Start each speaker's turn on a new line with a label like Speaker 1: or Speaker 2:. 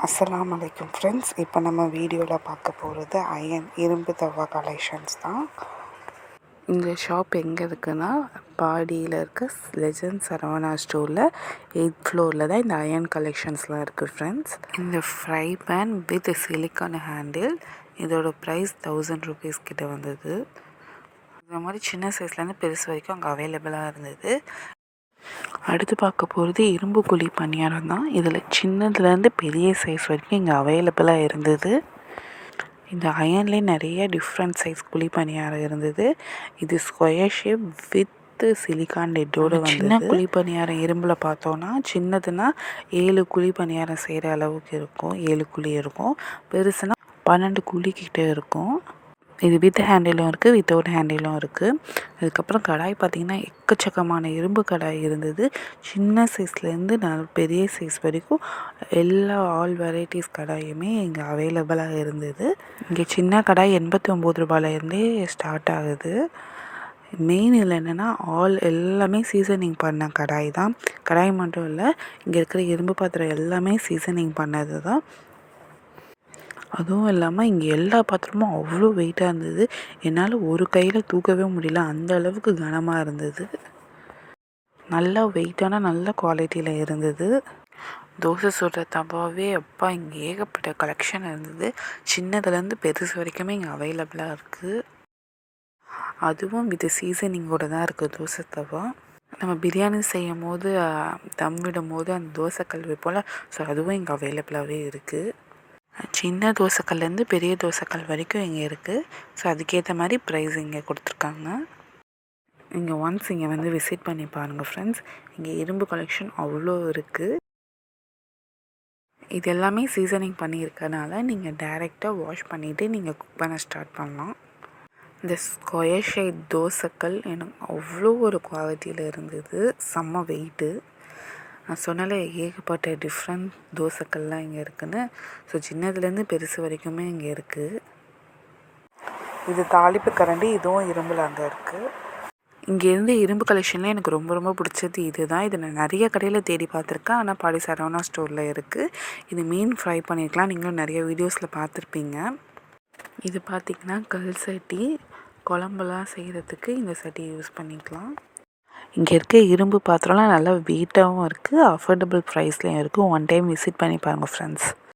Speaker 1: அஸ்ஸலாமு அலைக்கும் ஃப்ரெண்ட்ஸ். இப்போ நம்ம வீடியோவில் பார்க்க போகிறது இரும்பு தவா கலெக்ஷன்ஸ் தான். இந்த ஷாப் எங்கே இருக்குன்னா பாடியில் இருக்க லெஜண்ட் சரவணா ஸ்டோரில் 8th ஃப்ளோரில் தான் இந்த அயன் கலெக்ஷன்ஸ்லாம் இருக்குது ஃப்ரெண்ட்ஸ். இந்த fry pan with silicon handle இதோட ப்ரைஸ் 1000 rupees கிட்ட வந்தது. இந்த மாதிரி சின்ன சைஸ்லேருந்து பெருசு வரைக்கும் அங்கே அவைலபிளாக இருந்தது. அடுத்து பார்க்க போகிறது இரும்பு குழி பணியாரம் தான். இதில் சின்னதுலேருந்து பெரிய சைஸ் வரைக்கும் இங்கே அவைலபிளாக இருந்தது. இந்த அயன்லேயே நிறைய டிஃப்ரெண்ட் சைஸ் குழி பணியாரம் இருந்தது. இது ஸ்கொயர் ஷேப் வித் சிலிக்கான் லெட்டோடு வந்து சின்ன குழி பணியாரம் இரும்பில் பார்த்தோன்னா சின்னதுன்னா 7 குழி பணியாரம் செய்கிற அளவுக்கு இருக்கும். 7 குழி இருக்கும். பெருசுனா 12 குழி கிட்டே இருக்கும். இது வித் ஹேண்டிலும் இருக்குது, வித்தவுட் ஹேண்டிலும் இருக்குது. அதுக்கப்புறம் கடாய் பார்த்திங்கன்னா எக்கச்சக்கமான இரும்பு கடாய் இருந்தது. சின்ன சைஸ்லேருந்து பெரிய சைஸ் வரைக்கும் ஆல் வெரைட்டிஸ் கடாயுமே இங்கே அவைலபிளாக இருந்தது. இங்கே சின்ன கடாய் 89 ரூபாயிலேருந்தே ஸ்டார்ட் ஆகுது. மெயின் இதில் என்னென்னா எல்லாமே சீசனிங் பண்ண கடாய் தான். கடாய் மட்டும் இல்லை, இங்கே இருக்கிற இரும்பு பாத்திரம் எல்லாமே சீசனிங் பண்ணது தான். அதுவும் இல்லாமல் இங்கே எல்லா பாத்திரமும் அவ்வளோ வெயிட்டாக இருந்தது. என்னால் ஒரு கையில் தூக்கவே முடியல, அந்த அளவுக்கு கனமாக இருந்தது. நல்லா வெயிட்டான நல்ல குவாலிட்டியில் இருந்தது. தோசை சுடுற தவாவே அப்பா இங்கே ஏகப்பட்ட கலெக்ஷன் இருந்தது. சின்னதுலேருந்து பெருசு வரைக்குமே இங்கே அவைலபிளாக இருக்குது. அதுவும் வித் சீசனிங்கோடு தான் இருக்குது தோசை தவா. நம்ம பிரியாணி செய்யும் போது தம் விடும் போது அந்த தோசைக்கல் வைப்போல், ஸோ அதுவும் இங்கே அவைலபிளாகவே இருக்குது. சின்ன தோசைக்கல்லேருந்து பெரிய தோசைக்கல் வரைக்கும் இங்கே இருக்குது. ஸோ அதுக்கேற்ற மாதிரி ப்ரைஸ் இங்கே கொடுத்துருக்காங்க. இங்கே ஒன்ஸ் இங்கே வந்து விசிட் பண்ணி பாருங்கள் ஃப்ரெண்ட்ஸ். இங்கே இரும்பு கலெக்ஷன் அவ்வளோ இருக்குது. இது எல்லாமே சீசனிங் பண்ணியிருக்கனால நீங்கள் டைரெக்டாக வாஷ் பண்ணிவிட்டு நீங்கள் குக் பண்ண ஸ்டார்ட் பண்ணலாம். இந்த ஸ்கொயர் ஷேப் தோசைக்கல் எனக்கு அவ்வளோ ஒரு குவாலிட்டியில் இருந்தது. செம்ம வெயிட்டு. நான் சொன்னால ஏகப்பட்ட டிஃப்ரெண்ட் தோசைக்கல்லாம் இங்கே இருக்குதுன்னு. ஸோ சின்னதுலேருந்து பெருசு வரைக்குமே இங்கே இருக்குது. இது தாளிப்பு கரண்டி, இதுவும் இரும்பில் அங்கே இருக்குது. இங்கேருந்து இரும்பு கலெக்ஷனில் எனக்கு ரொம்ப ரொம்ப பிடிச்சது இது தான். இதை நான் நிறைய கடையில் தேடி பார்த்துருக்கேன், ஆனால் பாடி சரவணா ஸ்டோரில் இருக்குது. இது மீன் ஃப்ரை பண்ணியிருக்கலாம், நீங்களும் நிறைய வீடியோஸில் பார்த்துருப்பீங்க. இது பார்த்திங்கன்னா கல் சட்டி, குழம்புலாம் செய்கிறதுக்கு இந்த சட்டி யூஸ் பண்ணிக்கலாம். இங்கே இருக்க இரும்பு பாத்திரம்லாம் நல்லா வெயிட்டாகவும் இருக்குது, அஃபோர்டபுள் ப்ரைஸ்லேயும் இருக்குது. ஒன் டைம் விசிட் பண்ணி பாருங்கள் ஃப்ரெண்ட்ஸ்.